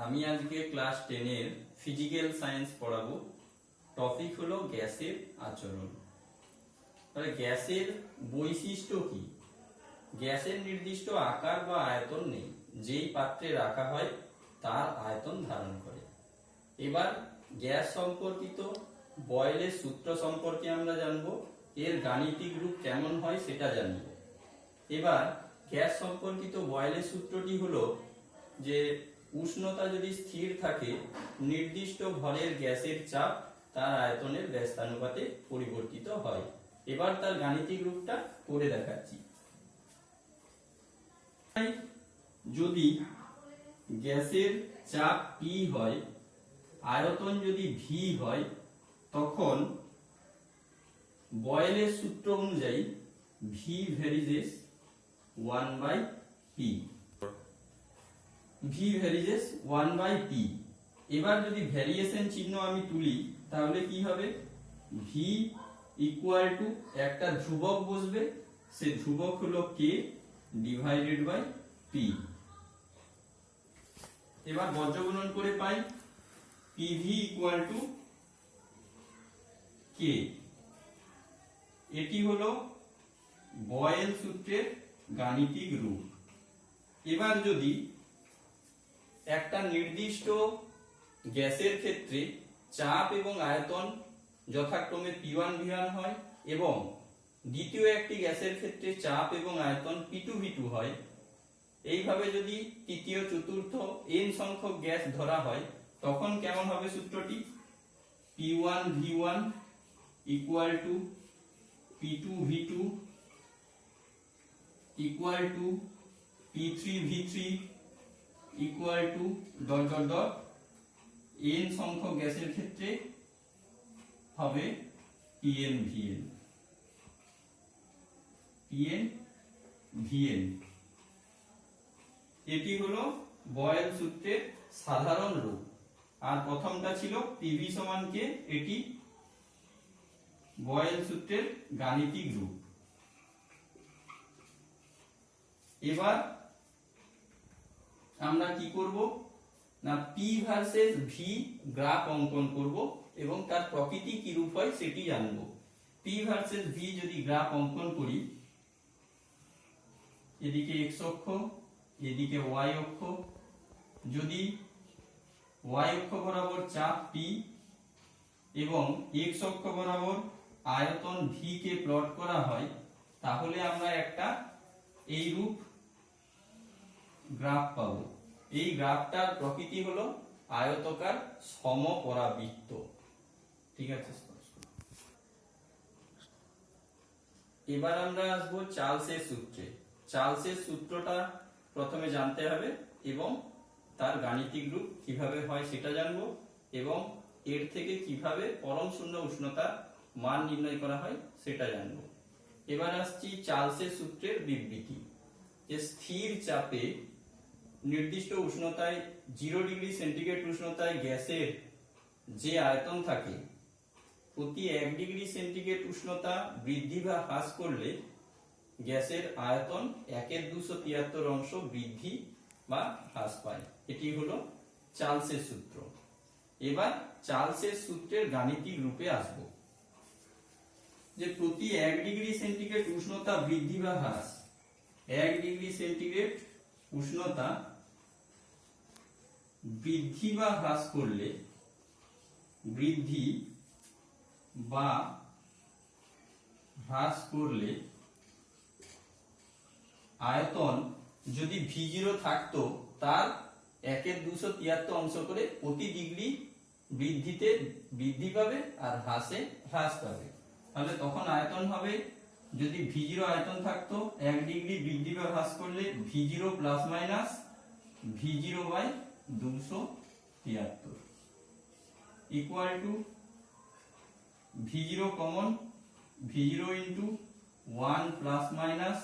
আমি আজকে ক্লাস 10 এর ফিজিক্যাল সায়েন্স পড়াবো। টপিক হলো গ্যাসের আচরণ। তাহলে গ্যাসের বৈশিষ্ট্য কি? গ্যাসের নির্দিষ্ট আকার বা আয়তন নেই, যেই পাত্রে রাখা হয় তার আয়তন ধারণ করে। এবার গ্যাস সম্পর্কিত বয়েলের সূত্র সম্পর্কে আমরা জানবো, এর গাণিতিক রূপ কেমন হয় সেটা জানব। এবার গ্যাস সম্পর্কিত বয়েলের সূত্রটি হলো যে উষ্ণতা যদি স্থির থাকে, নির্দিষ্ট ভরের গ্যাসের চাপ তার আয়তনের ব্যস্তানুপাতে পরিবর্তিত হয়। এবার তার গাণিতিক রূপটা করে দেখাচ্ছি। যদি গ্যাসের চাপ P হয়, আয়তন যদি V হয়, তখন বয়েলের সূত্র অনুযায়ী V varies as 1/P। V varies as 1/P। এবার যদি ভ্যারিয়েশন চিহ্ন আমি তুলি, তাহলে কি হবে? V ইকুয়াল টু একটা ধ্রুবক বসবে, সে ধ্রুবক হলো K ডিভাইডেড বাই P। এবার বজ্রগুণন করে পাই PV ইকুয়াল টু K। এটি হলো বয়েল সূত্রের গাণিতিক রূপ। এবার যদি একটা নির্দিষ্ট গ্যাসের ক্ষেত্রে চাপ এবং আয়তন যথাক্রমে P1 V1 হয় এবং দ্বিতীয় একটি গ্যাসের ক্ষেত্রে চাপ এবং আয়তন P2 V2 হয়, এইভাবে যদি তৃতীয় চতুর্থ n সংখ্যক গ্যাস ধরা হয়, তখন কেমন হবে সূত্রটি? P1 V1 equal to P2 V2 equal two P3 V3 equal to dot dot dot n সংখ্যক গ্যাসের ক্ষেত্রে হবে Pn Vn। Pn Vn এটি হলো বয়েল সূত্রের সাধারণ রূপ। আর প্রথমটা ছিল PV সমান K, এটি বয়েল সূত্রের গাণিতিক রূপ। এবার আমরা কি করব না, P ভার্সেস V গ্রাফ অঙ্কন করব এবং তার প্রকৃতি কি রূপ হয় সেটি জানব। P ভার্সেস V যদি গ্রাফ অঙ্কন করি, এদিকে x অক্ষ, এদিকে y অক্ষ, যদি y অক্ষ বরাবর চাপ P এবং x অক্ষ বরাবর আয়তন V কে প্লট করা হয়, তাহলে আমরা একটা এই রূপ গ্রাফ পাবো। এই গ্রাফটার প্রকৃতি হলো আয়তকার সমপরাবৃত্ত। ঠিক আছে? এবার আমরা আসবো চার্লসের সূত্রে। চার্লসের সূত্রটা প্রথমে জানতে হবে এবং তার গাণিতিক রূপ কিভাবে হয় সেটা জানবো, এবং এর থেকে কিভাবে পরম শূন্য উষ্ণতার মান নির্ণয় করা হয় সেটা জানবো। এবার আসছি চার্লসের সূত্রের বিবৃতি। যে স্থির চাপে নির্দিষ্ট উষ্ণতায় 0 ডিগ্রি সেন্টিগ্রেড উষ্ণতায় গ্যাসের যে আয়তন থাকে, প্রতি 1 ডিগ্রি সেন্টিগ্রেড উষ্ণতা বৃদ্ধি বা হ্রাস করলে গ্যাসের আয়তন 1/273 অংশ বৃদ্ধি বা হ্রাস পায়। এটি হলো চার্লসের সূত্র। এবার চার্লসের সূত্রের গাণিতিক রূপে আসব। যে প্রতি 1 ডিগ্রি সেন্টিগ্রেড উষ্ণতা বৃদ্ধি বা হ্রাস, 1 ডিগ্রি সেন্টিগ্রেড উষ্ণতা বৃদ্ধি বা হ্রাস করলে, বৃদ্ধি বা হ্রাস করলে আয়তন যদি V0 থাকতো, তার 1/273 অংশ করে প্রতি ডিগ্রি বৃদ্ধিতে বৃদ্ধি পাবে আর হ্রাসে হ্রাস পাবে। তাহলে তখন আয়তন হবে, যদি V0 আয়তন থাকতো, 1 ডিগ্রি বৃদ্ধি বা হ্রাস করলে V0 plus minus V0/273 equal to V0 common, V0 into 1 plus minus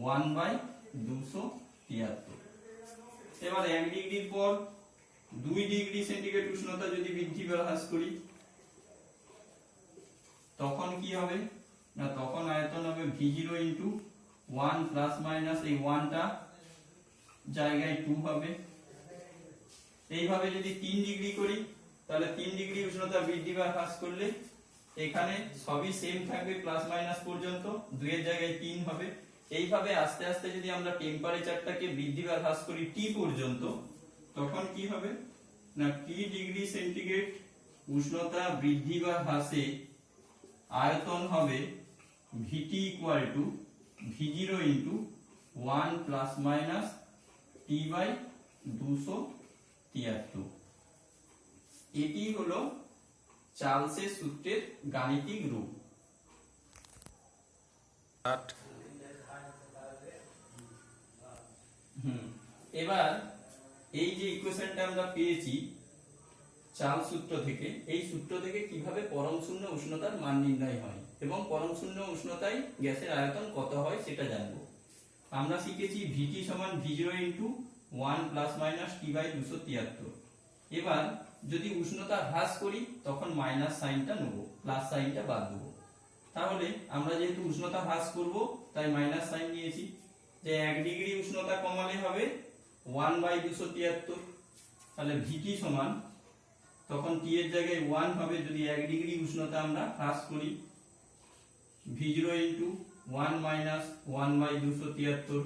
1/273। এবার 1 ডিগ্রির পর 2 ডিগ্রি সেন্টিগ্রেড উষ্ণতা যদি বৃদ্ধি বা হ্রাস করি, তখন কি হবে না, তখন আয়তন হবে V0 ইন্টু 1 প্লাস মাইনাস এই 1টা জায়গায় 2 হবে। এইভাবে যদি 3 ডিগ্রি করি তাহলে 3 ডিগ্রি উষ্ণতা বৃদ্ধি বা হ্রাস করলে এখানে সবই সেম থাকবে প্লাস মাইনাস পর্যন্ত, 2 এর জায়গায় 3 হবে। এইভাবে আস্তে আস্তে যদি আমরা টেম্পারেচারটাকে বৃদ্ধি বা হ্রাস করি টি পর্যন্ত, তখন কি হবে না টি ডিগ্রি সেন্টিগ্রেড উষ্ণতা বৃদ্ধি বা হ্রাসে আয়তন হবে VT equal to V0 into 1 plus minus T by 273। এটি হলো চার্লসের সূত্রের গাণিতিক রূপ। এবার এই যে ইকুয়েশনটা আমরা পেয়েছি চার্লস সূত্র থেকে, এই সূত্র থেকে কিভাবে পরম শূন্য উষ্ণতার মান নির্ণয় হয় এবং পরম শূন্য উষ্ণতায় গ্যাসের আয়তন কত হয় সেটা জানবো। আমরা শিখেছি VT সমান V0 into 1 plus minus T by 273। এবার যদি উষ্ণতা হ্রাস করি তখন মাইনাস সাইনটা নেব, প্লাস সাইনটা বাদ দেবো। তাহলে আমরা যেহেতু উষ্ণতা হ্রাস করব তাই মাইনাস সাইন নিয়েছি, যে 1 ডিগ্রি উষ্ণতা কমালে হবে 1 বাই 273। তাহলে VT সমান তখন টি এর জায়গায় 1 হবে যদি 1 ডিগ্রি উষ্ণতা আমরা হ্রাস করি, V0 ইন্টু 1 মাইনাস 1 বাই 273।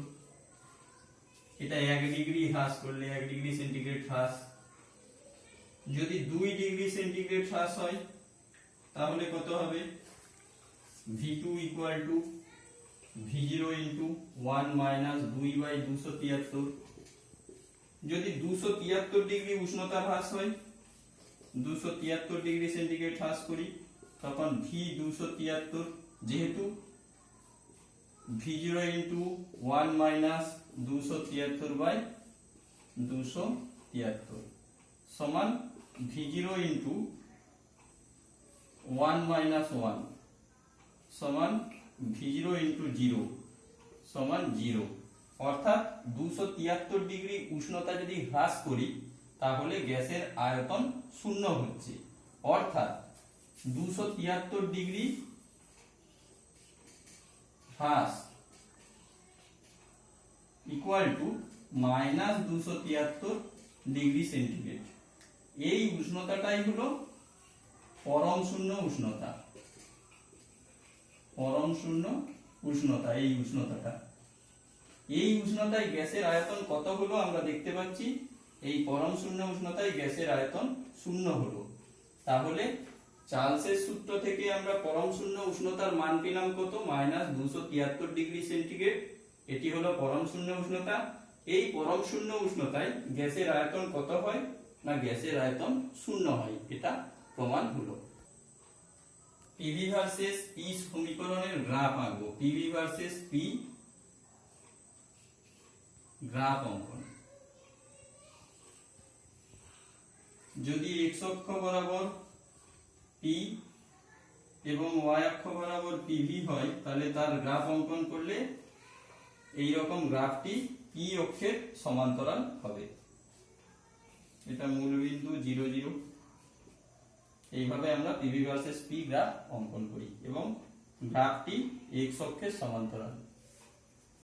এটা 1 ডিগ্রি হ্রাস করলে 1 ডিগ্রি সেন্টিগ্রেড হ্রাস। যদি 2 ডিগ্রি সেন্টিগ্রেড হ্রাস হয় তাহলে কত হবে V2 equal to V0 into 1 minus 2 by 273। যদি 273 ডিগ্রি উষ্ণতা হ্রাস হয়, 273 ডিগ্রি সেন্টিগ্রেড হ্রাস করি, তখন V273 যেহেতু V0 ইন্টু 1 মাইনাস 273 বাই 273 সমান V0 ইন্টু 1 মাইনাস 1 সমান V0 ইন্টু 0 সমান 0। অর্থাৎ 273 ডিগ্রি উষ্ণতা যদি হ্রাস করি তাহলে গ্যাসের আয়তন শূন্য হচ্ছে। অর্থাৎ 273 ডিগ্রি হ্রাস equal to minus 273 degree centigrade. এই উষ্ণতাটাই হলো পরম শূন্য উষ্ণতা। পরম শূন্য উষ্ণতা এই উষ্ণতাটা, এই উষ্ণতায় গ্যাসের আয়তন কত হলো আমরা দেখতে পাচ্ছি, এই পরম শূন্য উষ্ণতায় গ্যাসের আয়তন শূন্য হলো। তাহলে চার্লসের সূত্র থেকে আমরা পরম শূন্য উষ্ণতার মান পেলাম কত, মাইনাস 273 ডিগ্রি সেন্টিগ্রেড। এটি হলো পরম শূন্য উষ্ণতা। এই পরম শূন্য উষ্ণতায় গ্যাসের আয়তন কত হয় না গ্যাসের আয়তন শূন্য হয়, এটা প্রমাণ হলো। পিভি ভার্সেস পি সমীকরণের গ্রাফ আঁকবো। পিভি ভার্সেস পি গ্রাফ অঙ্কন। যদি x অক্ষ বরাবর P এবং y অক্ষ বরাবর PV হয় তাহলে তার গ্রাফ অঙ্কন করলে এই রকম গ্রাফটি P অক্ষের সমান্তরাল হবে। এটা মূল বিন্দু 0 0। এইভাবে আমরা PV ভার্সেস P গ্রাফ অঙ্কন করি এবং গ্রাফটি x অক্ষের সমান্তরাল।